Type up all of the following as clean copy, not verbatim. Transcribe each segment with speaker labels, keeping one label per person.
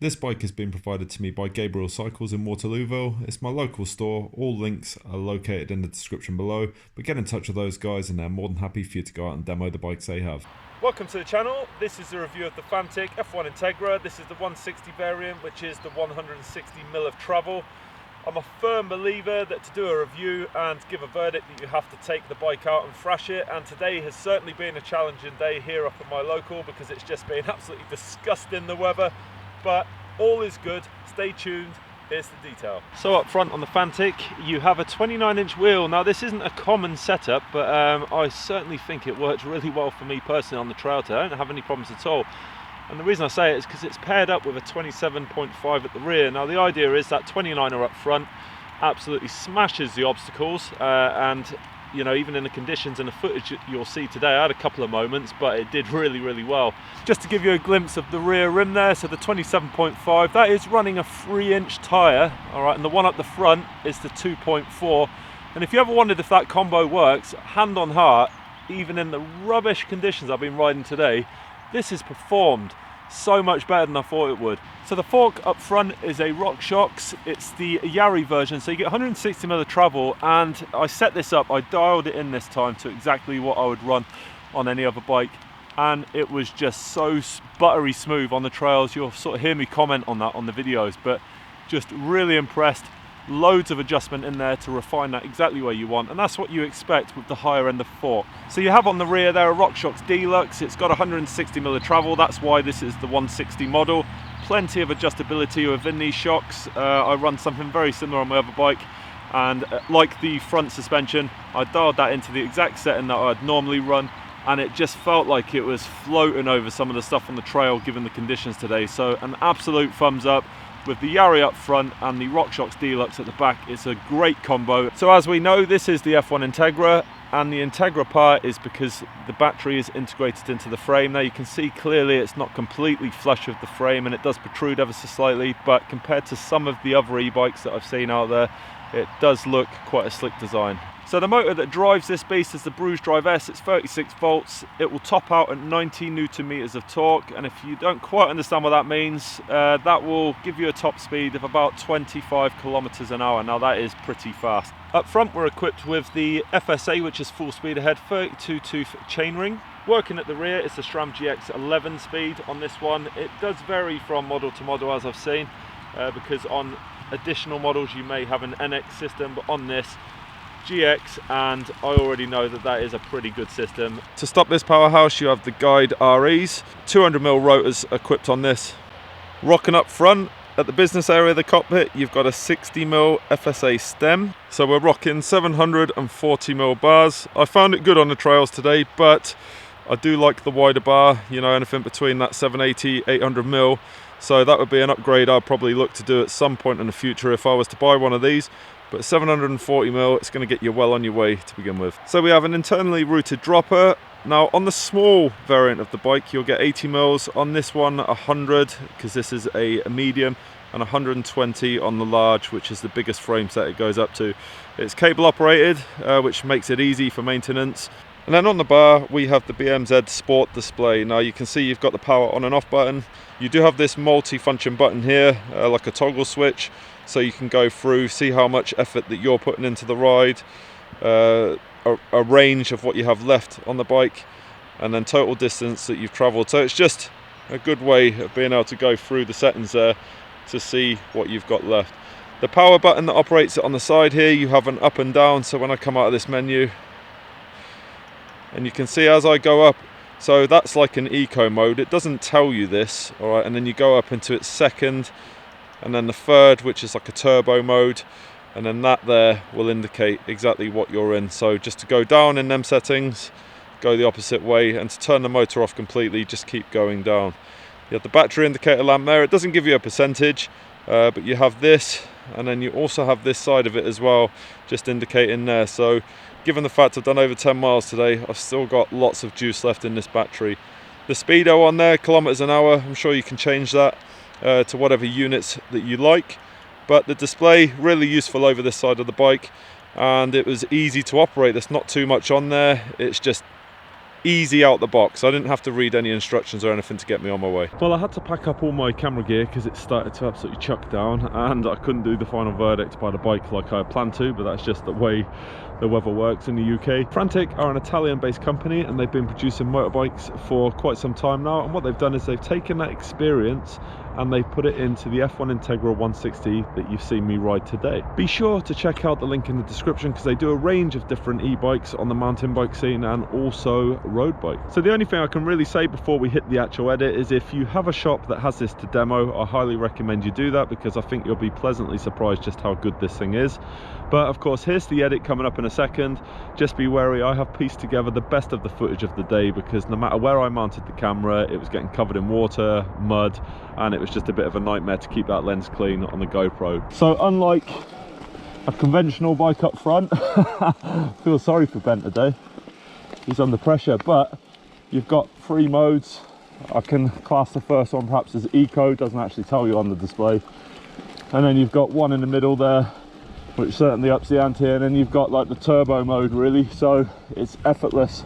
Speaker 1: This bike has been provided to me by Gabriel Cycles in Waterlooville. It's my local store. All links are located in the description below, but get in touch with those guys and they're more than happy for you to go out and demo the bikes they have.
Speaker 2: Welcome to the channel. This is a review of the Fantic F1 Integra. This is the 160 variant, which is the 160mm of travel. I'm a firm believer that to do a review and give a verdict that you have to take the bike out and thrash it, and today has certainly been a challenging day here up at my local because it's just been absolutely disgusting, the weather, but all is good. Stay tuned. Here's the detail. So up front on the Fantic, you have a 29-inch wheel. Now this isn't a common setup, but I certainly think it works really well for me personally on the trail today. I don't have any problems at all. And the reason I say it is because it's paired up with a 27.5 at the rear. Now the idea is that 29er up front absolutely smashes the obstacles, and you know, even in the conditions and the footage you'll see today, I had a couple of moments, but it did really well. Just to give you a glimpse of the rear rim there, so the 27.5, that is running a 3-inch tyre, all right, and the one up the front is the 2.4. And if you ever wondered if that combo works, hand on heart, even in the rubbish conditions I've been riding today, this has performed so much better than I thought it would. So the fork up front is a RockShox. It's the Yari version, so you get 160mm of travel, and I set this up, I dialed it in this time to exactly what I would run on any other bike, and it was just so buttery smooth on the trails. You'll sort of hear me comment on that on the videos, but just really impressed. Loads of adjustment in there to refine that exactly where you want, and that's what you expect with the higher end of fork. So you have on the rear there a RockShox Deluxe. It's got 160mm of travel, that's why this is the 160 model. Plenty of adjustability within these shocks. I run something very similar on my other bike, and like the front suspension, I dialed that into the exact setting that I'd normally run, and it just felt like it was floating over some of the stuff on the trail given the conditions today. So an absolute thumbs up. With the Yari up front and the RockShox Deluxe at the back, it's a great combo. So as we know, this is the F1 Integra, and the Integra part is because the battery is integrated into the frame. Now you can see clearly it's not completely flush with the frame, and it does protrude ever so slightly, but compared to some of the other e-bikes that I've seen out there, it does look quite a slick design. So the motor that drives this beast is the Bruise Drive S. It's 36 volts. It will top out at 90 Newton meters of torque, and if you don't quite understand what that means, that will give you a top speed of about 25 kilometers an hour. Now that is pretty fast. Up front we're equipped with the FSA, which is full speed ahead, 32 tooth chainring. Working at the rear is the SRAM GX 11 speed on this one. It does vary from model to model, as I've seen, because on additional models you may have an NX system, but on this GX, and I already know that that is a pretty good system. To stop this powerhouse you have the Guide REs, 200mm rotors equipped on this. Rocking up front at the business area of the cockpit, you've got a 60mm FSA stem, so we're rocking 740mm bars. I found it good on the trails today, but I do like the wider bar, you know, anything between that 780, 800mm. So that would be an upgrade I'd probably look to do at some point in the future if I was to buy one of these. But 740mm, it's going to get you well on your way to begin with. So we have an internally routed dropper. Now on the small variant of the bike, you'll get 80mm. On this one, 100, because this is a medium, and 120 on the large, which is the biggest frame set it goes up to. It's cable operated, which makes it easy for maintenance. And then on the bar, we have the BMZ Sport display. Now you can see you've got the power on and off button. You do have this multi-function button here, like a toggle switch, so you can go through, see how much effort that you're putting into the ride, a range of what you have left on the bike, and then total distance that you've traveled. So it's just a good way of being able to go through the settings there to see what you've got left. The power button that operates it on the side here, you have an up and down, so when I come out of this menu, and you can see as I go up, so that's like an eco mode. It doesn't tell you this, all right, and then you go up into its second, and then the third, which is like a turbo mode, and then that there will indicate exactly what you're in. So just to go down in them settings, go the opposite way, and to turn the motor off completely, just keep going down. You have the battery indicator lamp there. It doesn't give you a percentage, but you have this, and then you also have this side of it as well, just indicating there. So given the fact I've done over 10 miles today, I've still got lots of juice left in this battery. The speedo on there, kilometers an hour, I'm sure you can change that to whatever units that you like, but the display really useful over this side of the bike, and it was easy to operate. There's not too much on there, it's just easy out the box. I didn't have to read any instructions or anything to get me on my way. Well, I had to pack up all my camera gear because it started to absolutely chuck down, and I couldn't do the final verdict by the bike like I had planned to, but that's just the way the weather works in the UK. Fantic are an Italian-based company, and they've been producing motorbikes for quite some time now, and what they've done is they've taken that experience and they've put it into the F1 Integra 160 that you've seen me ride today. Be sure to check out the link in the description because they do a range of different e-bikes on the mountain bike scene and also road bikes. So the only thing I can really say before we hit the actual edit is if you have a shop that has this to demo, I highly recommend you do that because I think you'll be pleasantly surprised just how good this thing is. But of course, here's the edit coming up in a second. Just be wary, I have pieced together the best of the footage of the day because no matter where I mounted the camera, it was getting covered in water, mud, and it was just a bit of a nightmare to keep that lens clean on the GoPro. So unlike a conventional bike up front, I feel sorry for Ben today. He's under pressure, but you've got 3 modes. I can class the first one perhaps as eco, doesn't actually tell you on the display. And then you've got one in the middle there, which certainly ups the ante, and then you've got like the turbo mode really, so it's effortless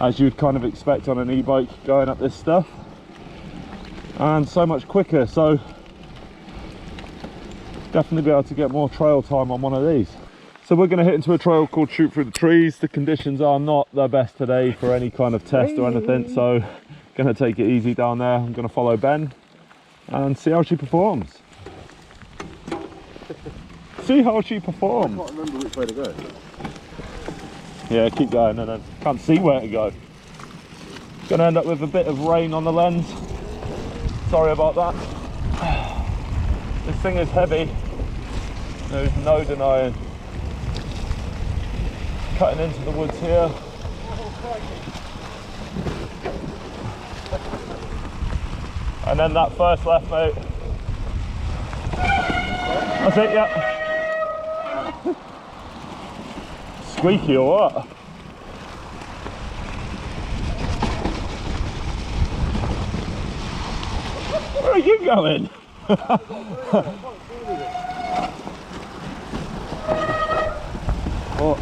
Speaker 2: as you'd kind of expect on an e-bike going up this stuff, and so much quicker, so definitely be able to get more trail time on one of these. So we're going to hit into a trail called Shoot Through the Trees. The conditions are not the best today for any kind of test or anything, so going to take it easy down there. I'm going to follow Ben and see how she performs. See how she performs.
Speaker 3: I can't remember which way to go.
Speaker 2: Yeah, keep going, and then can't see where to go. Gonna end up with a bit of rain on the lens. Sorry about that. This thing is heavy. There's no denying. Cutting into the woods here. And then that first left, mate. That's it, yeah. Squeaky or what? Where are you going? Oh.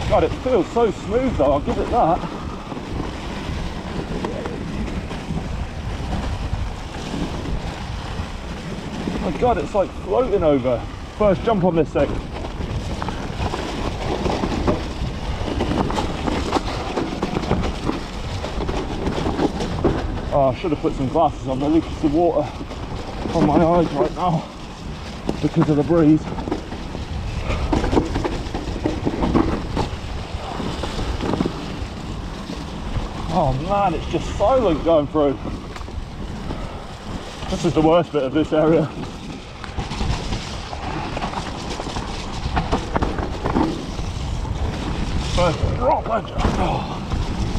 Speaker 2: God, it feels so smooth though, I'll give it that. Oh my God, it's like floating over. First jump on this thing. Oh, I should have put some glasses on, there leaks the water on my eyes right now because of the breeze. Oh man, it's just silent going through. This is the worst bit of this area. First drop ledge. Oh,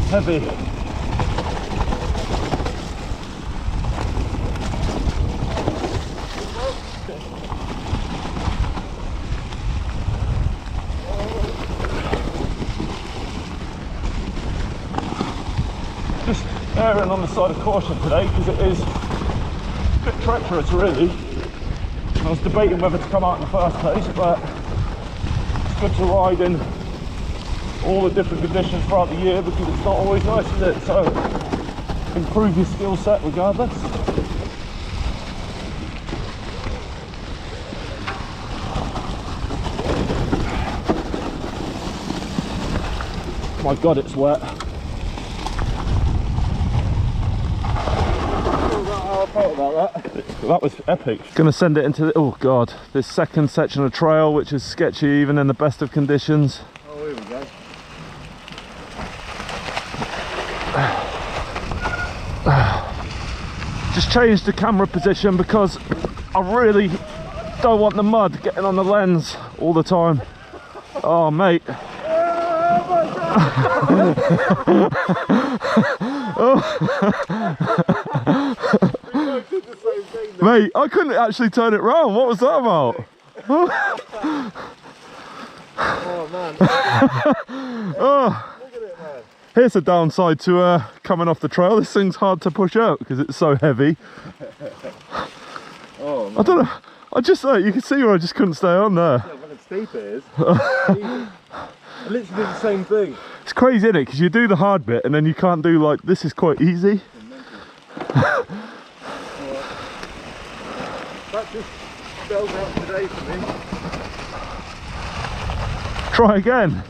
Speaker 2: heavy. Just erring on the side of caution today because it is a bit treacherous really. I was debating whether to come out in the first place, but it's good to ride in all the different conditions throughout the year because it's not always nice, is it? So improve your skill set regardless. My God, it's wet. About that was epic. Gonna send it into the, oh God, this second section of trail, which is sketchy even in the best of conditions.
Speaker 3: Oh, here we go.
Speaker 2: Just changed the camera position because I really don't want the mud getting on the lens all the time. Oh mate. Mate, I couldn't actually turn it round. What was that about?
Speaker 3: Oh man.
Speaker 2: Oh.
Speaker 3: Look at it, man.
Speaker 2: Here's a downside to coming off the trail. This thing's hard to push out because it's so heavy.
Speaker 3: Oh man.
Speaker 2: I don't know. I just you can see where I just couldn't stay on there.
Speaker 3: Yeah, when it's steep it is. I literally did the same thing.
Speaker 2: It's crazy, isn't it? Because you do the hard bit and then you can't do like, this is quite easy.
Speaker 3: That just spelled out today for me.
Speaker 2: Try again.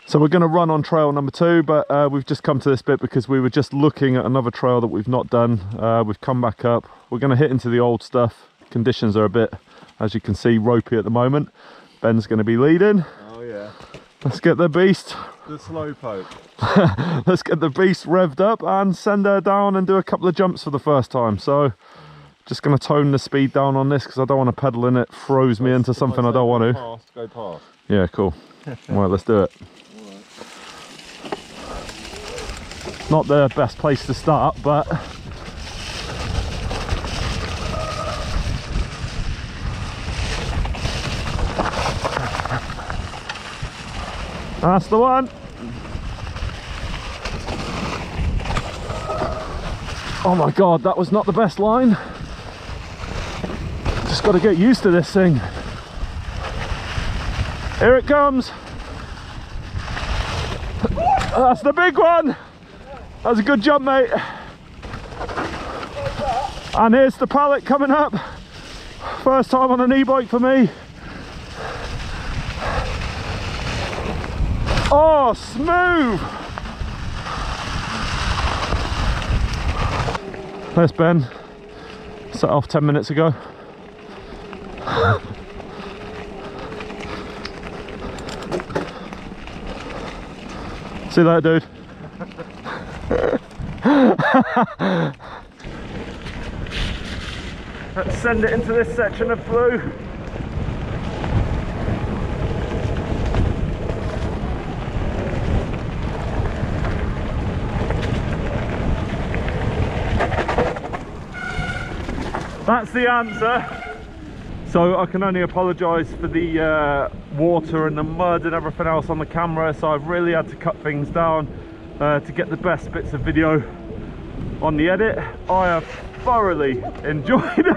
Speaker 2: So we're going to run on trail number 2, but we've just come to this bit because we were just looking at another trail that we've not done. We've come back up. We're going to hit into the old stuff. Conditions are a bit, as you can see, ropey at the moment. Ben's going to be leading.
Speaker 3: Oh yeah.
Speaker 2: Let's get the beast.
Speaker 3: The slow poke.
Speaker 2: Let's get the beast revved up and send her down and do a couple of jumps for the first time. So just going to tone the speed down on this because I don't want to pedal in it. Throws me into something I don't want to.
Speaker 3: Go past.
Speaker 2: Yeah, cool. Right, let's do it. Not the best place to start, but that's the one. Oh my god, that was not the best line. Just got to get used to this thing. Here it comes. That's the big one. That's a good jump, mate. And here's the pallet coming up. First time on an e-bike for me. Oh, smooth. There's Ben. Set off 10 minutes ago. See you later, dude. Let's send it into this section of blue. That's the answer. So I can only apologise for the water and the mud and everything else on the camera, so I've really had to cut things down to get the best bits of video on the edit. I have thoroughly enjoyed it.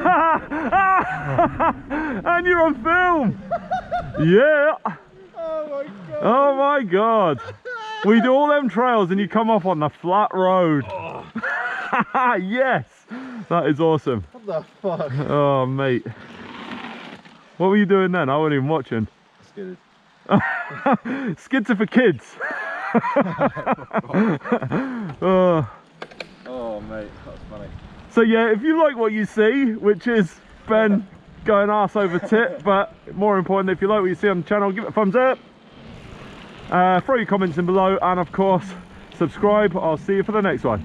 Speaker 2: And you're on film. Yeah.
Speaker 3: Oh my god.
Speaker 2: Oh my god. We do all them trails and you come off on the flat road. Oh. Yes. That is awesome.
Speaker 3: What the fuck?
Speaker 2: Oh mate. What were you doing then? I wasn't even watching.
Speaker 3: Skidded.
Speaker 2: Skids are for kids. Oh.
Speaker 3: Oh mate, that's funny.
Speaker 2: So yeah, if you like what you see, which is Ben going arse over tit, but more important, if you like what you see on the channel, give it a thumbs up. Throw your comments in below, and of course, subscribe. I'll see you for the next one.